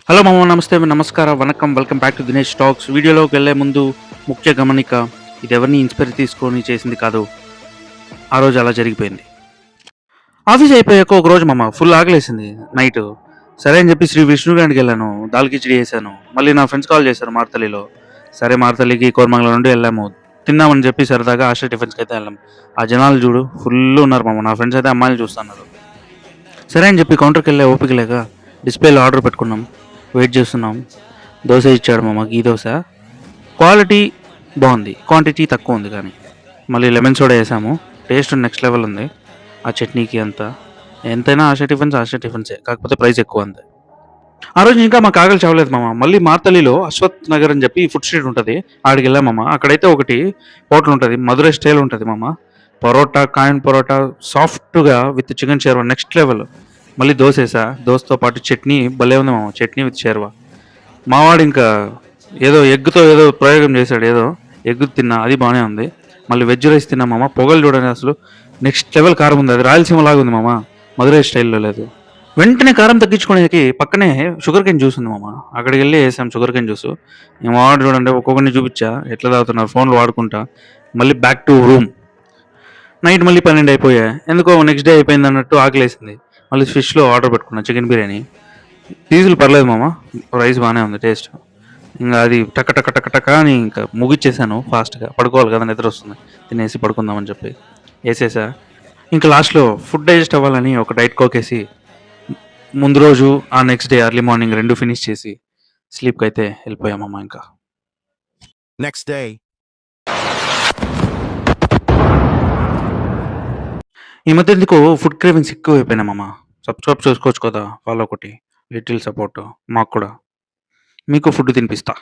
Hello మామ, నమస్తే, నమస్కారం, vanakkam, welcome back to Dinesh talks. వీడియోలోకి వెళ్ళే ముందు ముఖ్య గమనిక: ఇది ఎవరిని ఇన్స్పైర్ తీసుకొని చేసింది కాదు. ఆ రోజు అలా జరిగిపోయింది. ఆఫీస్ అయిపోయాక ఒక రోజు మామ ఫుల్ ఆకలేసింది నైట్. సరే అని చెప్పి శ్రీ విష్ణుగాడికి వెళ్ళాను, దాల్ కిచిడి చేశాను. మళ్ళీ నా ఫ్రెండ్స్ కాల్ చేశారు మార్తలిలో. సరే మార్తలికి కోరమంగళం నుండి వెళ్ళాము. తిందామని చెప్పి సరదాగా ఆశా టిఫిన్స్కి అయితే వెళ్ళాము. ఆ జనాలు చూడు ఫుల్ ఉన్నారు మామ. నా ఫ్రెండ్స్ అయితే అమ్మాయిలు చూస్తున్నారు. సరే అని చెప్పి కౌంటర్కి వెళ్ళే ఓపిక లేక డిస్ప్లేలో ఆర్డర్ పెట్టుకున్నాం. వెయిట్ చేస్తున్నాం. దోశ ఇచ్చాడు మామ, గీ దోశ. క్వాలిటీ బాగుంది, క్వాంటిటీ తక్కువ ఉంది. కానీ మళ్ళీ లెమన్ సోడా వేసాము. టేస్ట్ నెక్స్ట్ లెవెల్ ఉంది. ఆ చట్నీకి అంతా ఎంతైనా ఆశా టిఫిన్సే, కాకపోతే ప్రైస్ ఎక్కువ అంతే. ఆ రోజు ఇంకా మాకు ఆకలి చావలేదు మామ. మళ్ళీ మార్తలిలో అశ్వత్ నగర్ అని చెప్పి ఫుడ్ స్ట్రీట్ ఉంటుంది, ఆడికి వెళ్ళాం మామ. అక్కడైతే ఒకటి హోటల్ ఉంటుంది, మధురై స్టైల్ ఉంటుంది మామ. పరోటా, కాయన్ పరోటా, సాఫ్ట్గా with chicken sherwa next level. మళ్ళీ దోశ వేసా, దోశతో పాటు చట్నీ భలే ఉంది మామ. చట్నీ విత్ షేర్వా. మావాడు ఇంకా ఏదో ఎగ్గుతో ఏదో ప్రయోగం చేశాడు, ఏదో ఎగ్ తిన్నా, అది బాగానే ఉంది. మళ్ళీ వెజ్ రైస్ తిన్నా మామ. పొగలు చూడండి అసలు నెక్స్ట్ లెవెల్ కారం ఉంది. అది రాయలసీమ లాగా ఉంది మామ, మధురై స్టైల్లో లేదు. వెంటనే కారం తగ్గించుకోవడానికి పక్కనే షుగర్ కేన్ జ్యూస్ ఉంది మామ. అక్కడికి వెళ్ళి వేసాం షుగర్ కేన్ జ్యూస్. మేము వాడు చూడండి ఒక్కొక్కరిని చూపించా ఎట్లా తాగుతున్నారు ఫోన్లు వాడుకుంటా. మళ్ళీ బ్యాక్ టు రూమ్. నైట్ మళ్ళీ 12 అయిపోయాయి. ఎందుకో నెక్స్ట్ డే అయిపోయింది అన్నట్టు ఆకలేసింది. మళ్ళీ ఫిష్లో ఆర్డర్ పెట్టుకున్నా, చికెన్ బిర్యానీ. పీసులు పర్లేదు మామ, రైస్ బాగానే ఉంది టేస్ట్. ఇంకా అది టక్క టక్క టక్క టక్క అని ఇంకా ముగిచ్చేసాను ఫాస్ట్గా. పడుకోవాలి కదా, నిద్ర వస్తుంది, తినేసి పడుకుందామని చెప్పి వేసేసా. ఇంకా లాస్ట్లో ఫుడ్ డైజెస్ట్ అవ్వాలని ఒక డైట్ కోకేసి ముందు రోజు ఆ నెక్స్ట్ డే ఎర్లీ మార్నింగ్ రెండు ఫినిష్ చేసి స్లీప్కి అయితే వెళ్ళిపోయామమ్మ. ఇంకా Next day. ఈ మధ్య ఎందుకో ఫుడ్ క్రేవింగ్స్ ఎక్కువ అయిపోయినామమ్మ. సబ్స్క్రైబ్ చేసుకోవచ్చు కదా, ఫాలో ఒకటి లిటిల్ సపోర్ట్ మాకు కూడా. మీకు ఫుడ్ తినిపిస్తా.